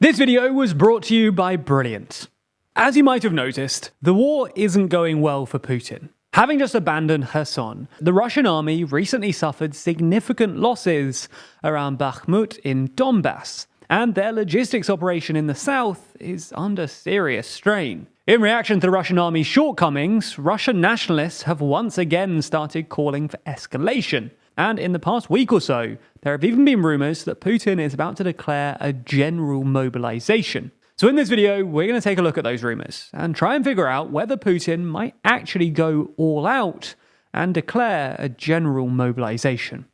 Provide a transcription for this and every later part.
This video was brought to you by Brilliant. As you might have noticed, the war isn't going well for Putin. Having just abandoned Kherson, the Russian army recently suffered significant losses around Bakhmut in Donbass, and their logistics operation in the south is under serious strain. In reaction to the Russian army's shortcomings, Russian nationalists have once again started calling for escalation. And in the past week or so, there have even been rumours that Putin is about to declare a general mobilization. So in this video, we're going to take a look at those rumours and try and figure out whether Putin might actually go all out and declare a general mobilization.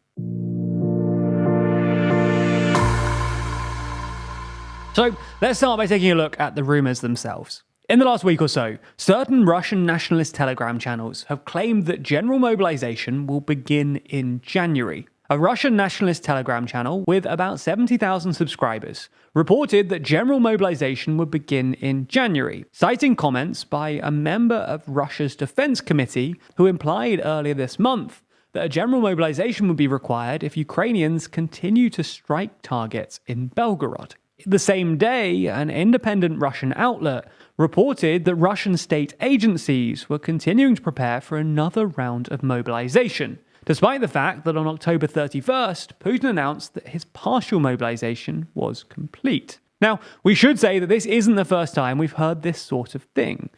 So let's start by taking a look at the rumours themselves. In the last week or so, certain Russian nationalist Telegram channels have claimed that general mobilization will begin in January. A Russian nationalist Telegram channel with about 70,000 subscribers reported that general mobilization would begin in January, citing comments by a member of Russia's Defense Committee who implied earlier this month that a general mobilization would be required if Ukrainians continue to strike targets in Belgorod. The same day, an independent Russian outlet reported that Russian state agencies were continuing to prepare for another round of mobilization, despite the fact that on October 31st, Putin announced that his partial mobilization was complete. Now, we should say that this isn't the first time we've heard this sort of thing.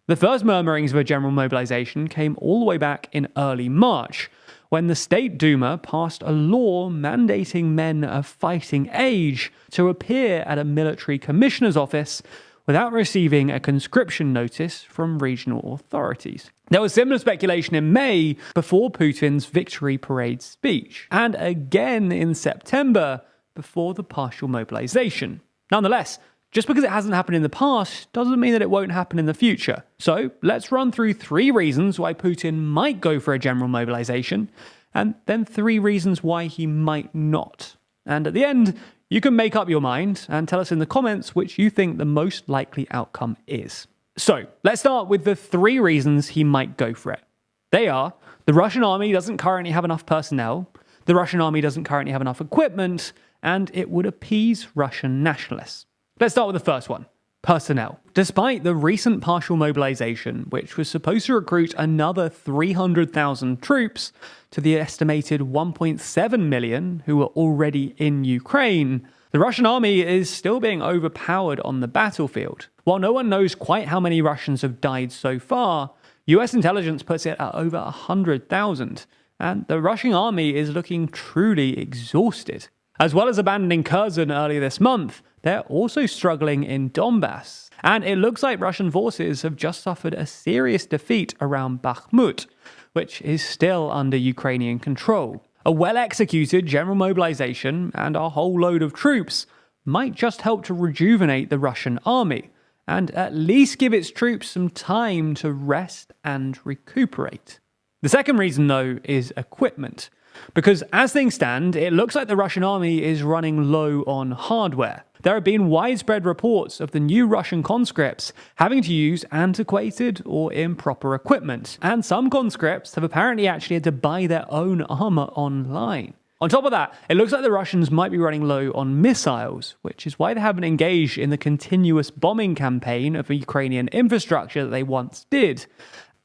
The first murmurings of a general mobilization came all the way back in early March, when the State Duma passed a law mandating men of fighting age to appear at a military commissioner's office without receiving a conscription notice from regional authorities. There was similar speculation in May before Putin's victory parade speech, and again in September before the partial mobilization. Nonetheless, just because it hasn't happened in the past doesn't mean that it won't happen in the future. So let's run through 3 reasons why Putin might go for a general mobilization, and then 3 reasons why he might not. And at the end, you can make up your mind and tell us in the comments which you think the most likely outcome is. So let's start with the 3 reasons he might go for it. They are: the Russian army doesn't currently have enough personnel, the Russian army doesn't currently have enough equipment, and it would appease Russian nationalists. Let's start with the first one: personnel. Despite the recent partial mobilization, which was supposed to recruit another 300,000 troops to the estimated 1.7 million who were already in Ukraine, the Russian army is still being overpowered on the battlefield. While no one knows quite how many Russians have died so far, US intelligence puts it at over 100,000, and the Russian army is looking truly exhausted. As well as abandoning Kherson earlier this month, they're also struggling in Donbass, and it looks like Russian forces have just suffered a serious defeat around Bakhmut, which is still under Ukrainian control. A well-executed general mobilization and a whole load of troops might just help to rejuvenate the Russian army, and at least give its troops some time to rest and recuperate. The second reason, though, is equipment. Because as things stand, it looks like the Russian army is running low on hardware. There have been widespread reports of the new Russian conscripts having to use antiquated or improper equipment, and some conscripts have apparently actually had to buy their own armor online. On top of that, it looks like the Russians might be running low on missiles, which is why they haven't engaged in the continuous bombing campaign of Ukrainian infrastructure that they once did,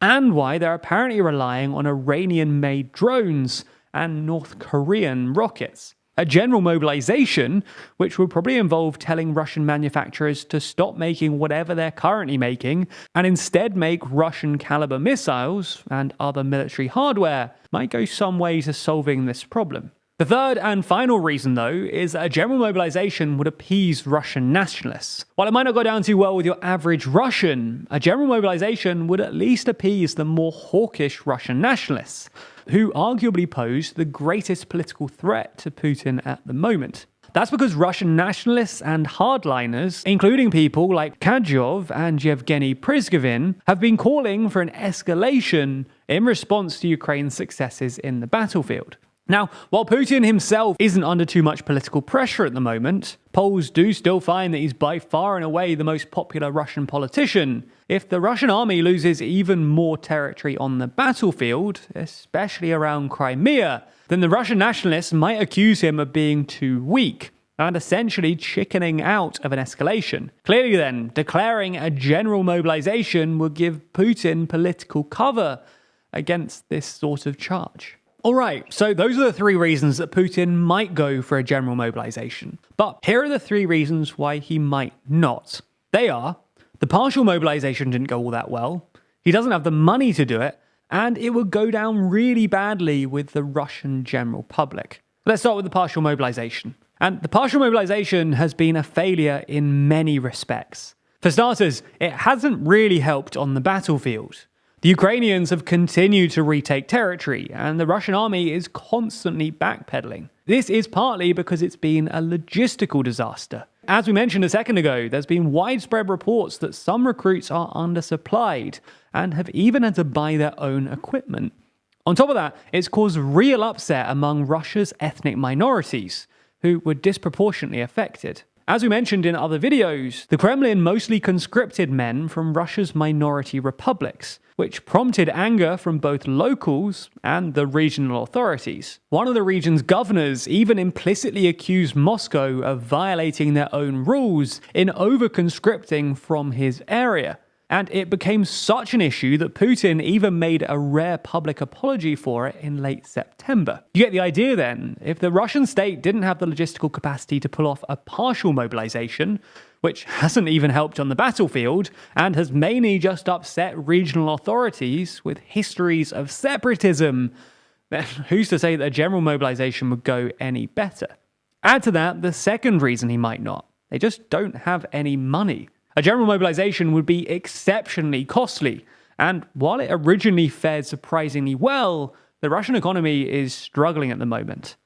and why they're apparently relying on Iranian-made drones and North Korean rockets. A general mobilization, which would probably involve telling Russian manufacturers to stop making whatever they're currently making and instead make Russian-caliber missiles and other military hardware, might go some way to solving this problem. The third and final reason, though, is that a general mobilization would appease Russian nationalists. While it might not go down too well with your average Russian, a general mobilization would at least appease the more hawkish Russian nationalists, who arguably pose the greatest political threat to Putin at the moment. That's because Russian nationalists and hardliners, including people like Kadyov and Yevgeny Prigozhin, have been calling for an escalation in response to Ukraine's successes in the battlefield. Now, while Putin himself isn't under too much political pressure at the moment, polls do still find that he's by far and away the most popular Russian politician. If the Russian army loses even more territory on the battlefield, especially around Crimea, then the Russian nationalists might accuse him of being too weak, and essentially chickening out of an escalation. Clearly then, declaring a general mobilization would give Putin political cover against this sort of charge. Alright, so those are the 3 reasons that Putin might go for a general mobilization. But here are the 3 reasons why he might not. They are, the partial mobilization didn't go all that well, he doesn't have the money to do it, and it would go down really badly with the Russian general public. Let's start with the partial mobilization. And the partial mobilization has been a failure in many respects. For starters, it hasn't really helped on the battlefield. The Ukrainians have continued to retake territory, and the Russian army is constantly backpedaling. This is partly because it's been a logistical disaster. As we mentioned a second ago, there's been widespread reports that some recruits are undersupplied and have even had to buy their own equipment. On top of that, it's caused real upset among Russia's ethnic minorities, who were disproportionately affected. As we mentioned in other videos, the Kremlin mostly conscripted men from Russia's minority republics, which prompted anger from both locals and the regional authorities. One of the region's governors even implicitly accused Moscow of violating their own rules in over-conscripting from his area. And it became such an issue that Putin even made a rare public apology for it in late September. You get the idea then. If the Russian state didn't have the logistical capacity to pull off a partial mobilization, which hasn't even helped on the battlefield, and has mainly just upset regional authorities with histories of separatism, then who's to say that a general mobilization would go any better? Add to that the second reason he might not. They just don't have any money. A general mobilization would be exceptionally costly, and while it originally fared surprisingly well, the Russian economy is struggling at the moment.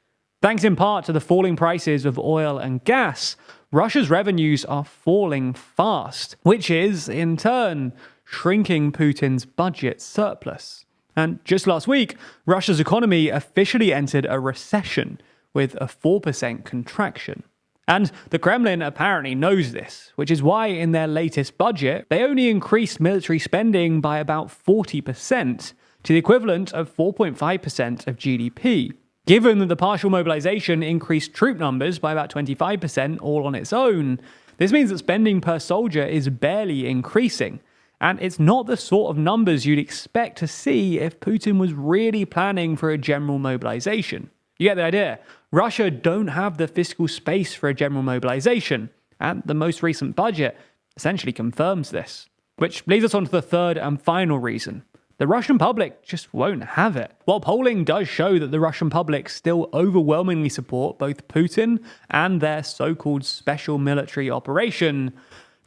Thanks in part to the falling prices of oil and gas, Russia's revenues are falling fast, which is, in turn, shrinking Putin's budget surplus. And just last week, Russia's economy officially entered a recession with a 4% contraction. And the Kremlin apparently knows this, which is why in their latest budget, they only increased military spending by about 40%, to the equivalent of 4.5% of GDP. Given that the partial mobilization increased troop numbers by about 25% all on its own, this means that spending per soldier is barely increasing. And it's not the sort of numbers you'd expect to see if Putin was really planning for a general mobilization. You get the idea. Russia don't have the fiscal space for a general mobilization, and the most recent budget essentially confirms this. Which leads us on to the third and final reason. The Russian public just won't have it. While polling does show that the Russian public still overwhelmingly support both Putin and their so-called special military operation,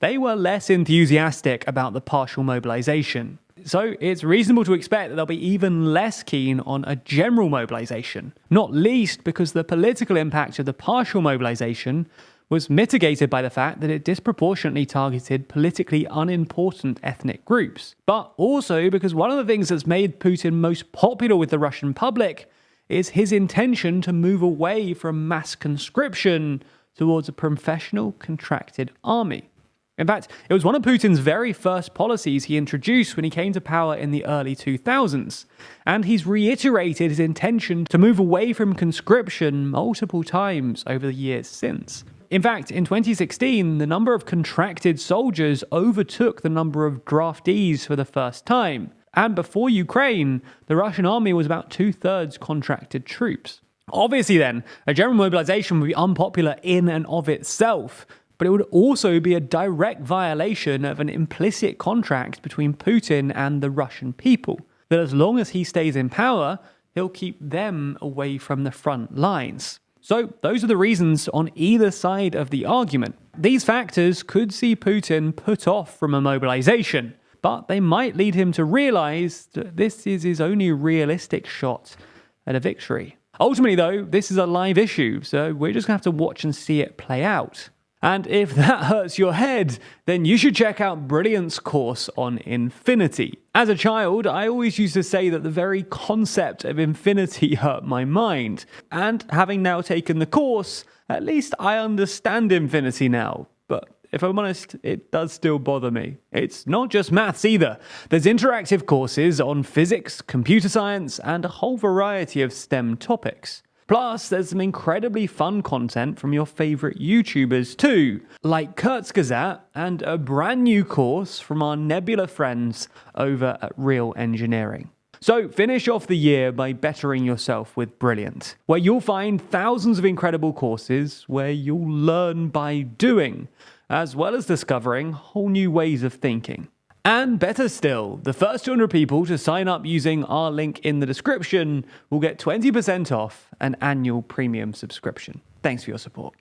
they were less enthusiastic about the partial mobilization. So it's reasonable to expect that they'll be even less keen on a general mobilization, not least because the political impact of the partial mobilization was mitigated by the fact that it disproportionately targeted politically unimportant ethnic groups, but also because one of the things that's made Putin most popular with the Russian public is his intention to move away from mass conscription towards a professional contracted army. In fact, it was one of Putin's very first policies he introduced when he came to power in the early 2000s, and he's reiterated his intention to move away from conscription multiple times over the years since. In fact, in 2016, the number of contracted soldiers overtook the number of draftees for the first time, and before Ukraine, the Russian army was about 2/3 contracted troops. Obviously then, a general mobilization would be unpopular in and of itself, but it would also be a direct violation of an implicit contract between Putin and the Russian people, that as long as he stays in power, he'll keep them away from the front lines. So those are the reasons on either side of the argument. These factors could see Putin put off from a mobilization, but they might lead him to realize that this is his only realistic shot at a victory. Ultimately though, this is a live issue, so we're just going to have to watch and see it play out. And if that hurts your head, then you should check out Brilliant's course on infinity. As a child, I always used to say that the very concept of infinity hurt my mind. And having now taken the course, at least I understand infinity now. But if I'm honest, it does still bother me. It's not just maths either. There's interactive courses on physics, computer science, and a whole variety of STEM topics. Plus, there's some incredibly fun content from your favourite YouTubers too, like Kurzgesagt and a brand new course from our Nebula friends over at Real Engineering. So finish off the year by bettering yourself with Brilliant, where you'll find thousands of incredible courses where you'll learn by doing, as well as discovering whole new ways of thinking. And better still, the first 200 people to sign up using our link in the description will get 20% off an annual premium subscription. Thanks for your support.